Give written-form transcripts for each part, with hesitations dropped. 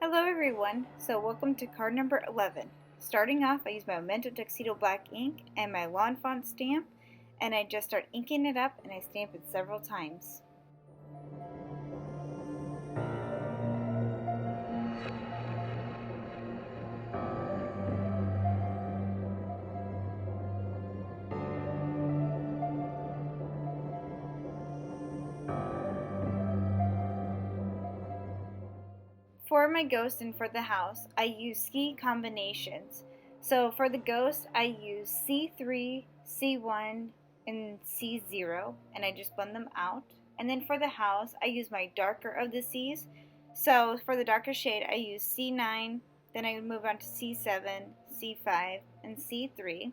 Hello everyone, so welcome to card number 11. Starting off, I use my Momento tuxedo black ink and my lawn font stamp, and I just start inking it up and I stamp it several times. For my ghost and for the house, I use ski combinations. So for the ghost, I use C3, C1, and C0, and I just blend them out. And then for the house, I use my darker of the C's. So for the darker shade, I use C9, then I move on to C7, C5, and C3.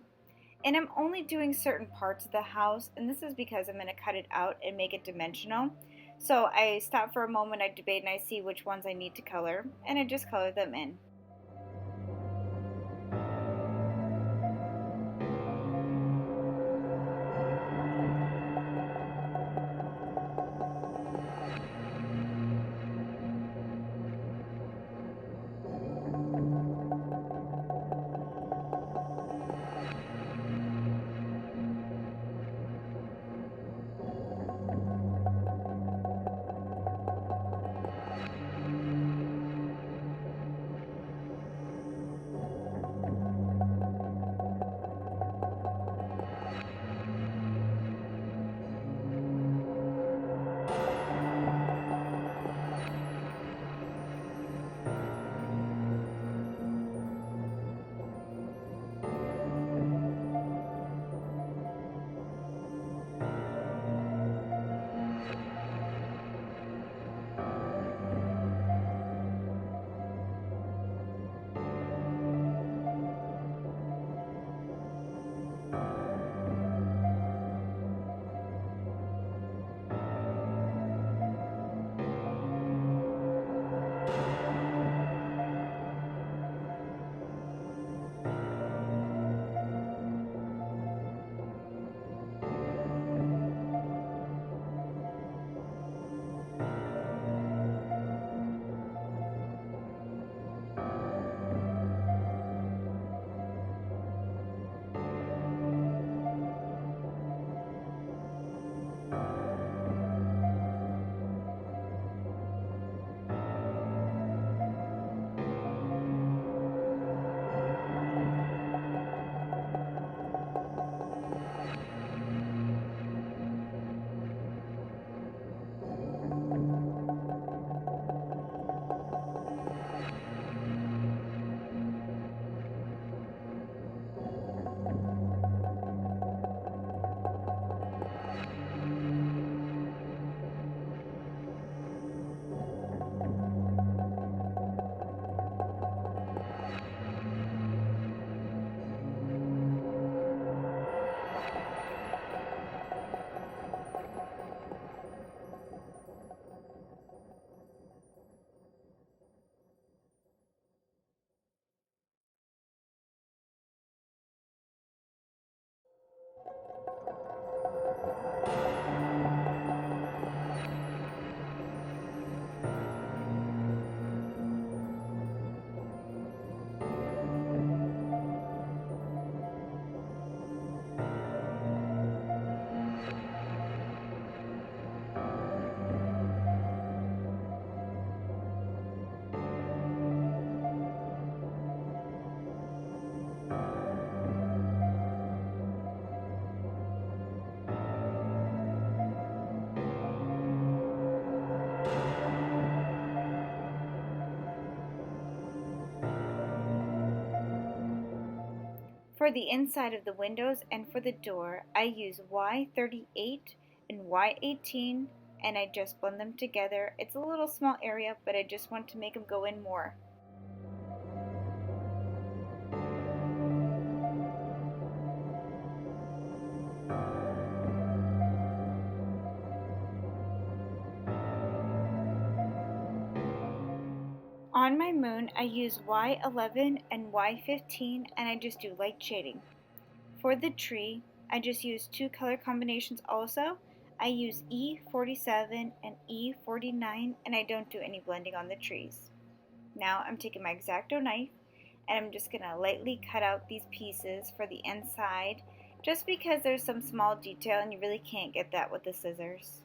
And I'm only doing certain parts of the house, and this is because I'm going to cut it out and make it dimensional. So I stop for a moment, I debate, and I see which ones I need to color, and I just color them in. For the inside of the windows and for the door, I use Y38 and Y18, and I just blend them together. It's a little small area, but I just want to make them go in more. On my moon, I use Y11 and Y15, and I just do light shading. For the tree, I just use two color combinations also. I use E47 and E49, and I don't do any blending on the trees. Now I'm taking my Exacto knife and I'm just going to lightly cut out these pieces for the inside just because there's some small detail and you really can't get that with the scissors.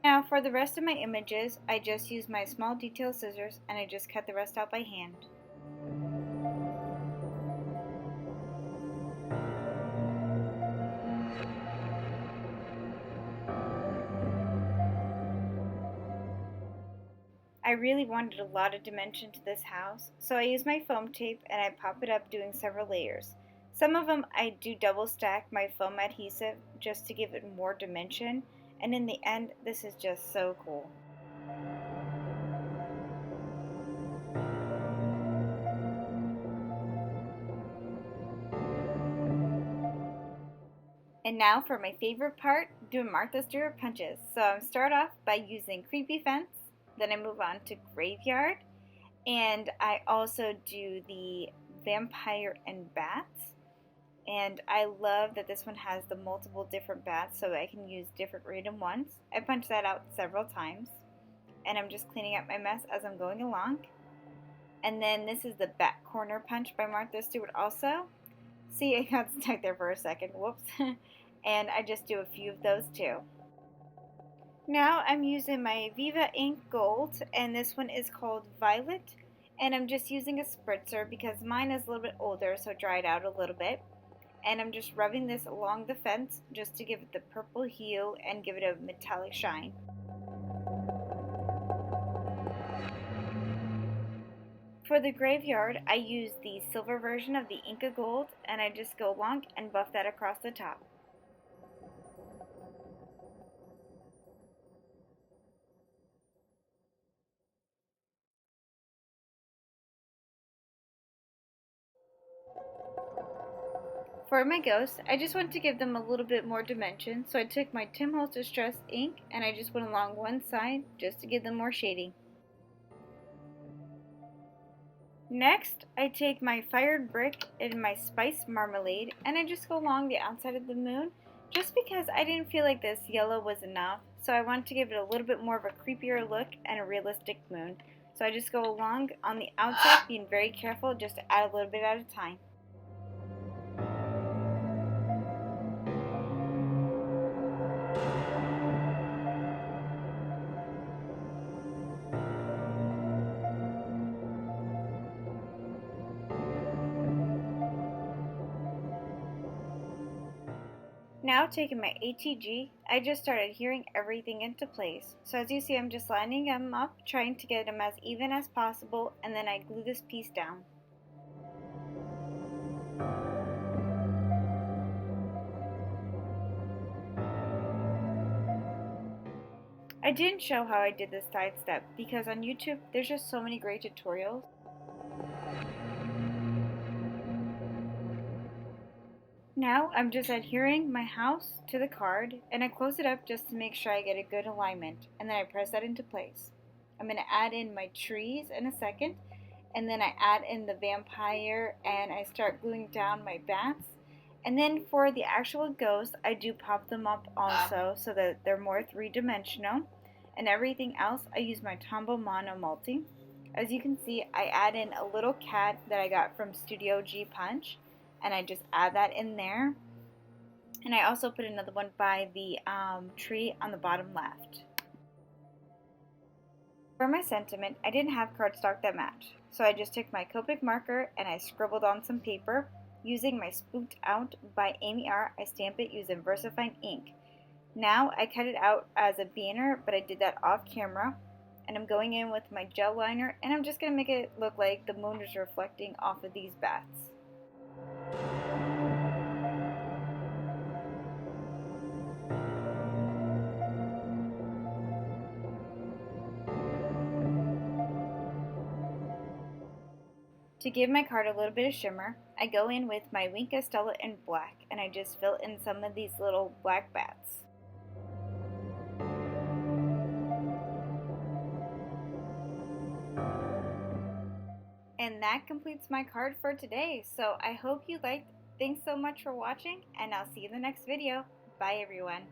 Now for the rest of my images, I just use my small detail scissors and I just cut the rest out by hand. I really wanted a lot of dimension to this house, so I use my foam tape and I pop it up doing several layers. Some of them I do double stack my foam adhesive just to give it more dimension, and in the end this is just so cool. And now for my favorite part, doing Martha Stewart punches. So I start off by using creepy fence, then I move on to graveyard, and I also do the vampire and bats. And I love that this one has the multiple different bats so I can use different random ones. I punched that out several times, and I'm just cleaning up my mess as I'm going along. And then this is the bat corner punch by Martha Stewart also. See, I got stuck there for a second, whoops. And I just do a few of those too. Now I'm using my Viva ink gold, and this one is called Violet, and I'm just using a spritzer because mine is a little bit older, so it dried out a little bit. And I'm just rubbing this along the fence just to give it the purple hue and give it a metallic shine. For the graveyard, I use the silver version of the Inka Gold, and I just go along and buff that across the top. For my ghosts, I just want to give them a little bit more dimension, so I took my Tim Holtz Distress ink and I just went along one side just to give them more shading. Next, I take my fired brick and my spice marmalade and I just go along the outside of the moon just because I didn't feel like this yellow was enough, so I wanted to give it a little bit more of a creepier look and a realistic moon. So I just go along on the outside, being very careful just to add a little bit at a time. Now taking my ATG, I just started adhering everything into place. So as you see, I'm just lining them up, trying to get them as even as possible, and then I glue this piece down. I didn't show how I did this side step because on YouTube there's just so many great tutorials. Now I'm just adhering my house to the card and I close it up just to make sure I get a good alignment, and then I press that into place. I'm going to add in my trees in a second, and then I add in the vampire and I start gluing down my bats. And then for the actual ghost, I do pop them up also so that they're more three-dimensional. And everything else, I use my Tombow Mono Multi. As you can see, I add in a little cat that I got from Studio G Punch, and I just add that in there. And I also put another one by the tree on the bottom left. For my sentiment, I didn't have cardstock that matched, so I just took my Copic marker and I scribbled on some paper. Using my Spooked Out by Amy R, I stamp it using VersaFine ink. Now I cut it out as a banner, but I did that off camera. And I'm going in with my gel liner and I'm just going to make it look like the moon is reflecting off of these bats. To give my card a little bit of shimmer, I go in with my Stella in black and I just fill in some of these little black bats. And And that completes my card for today. So I hope you liked. Thanks so much for watching, and I'll see you in the next video. Bye everyone.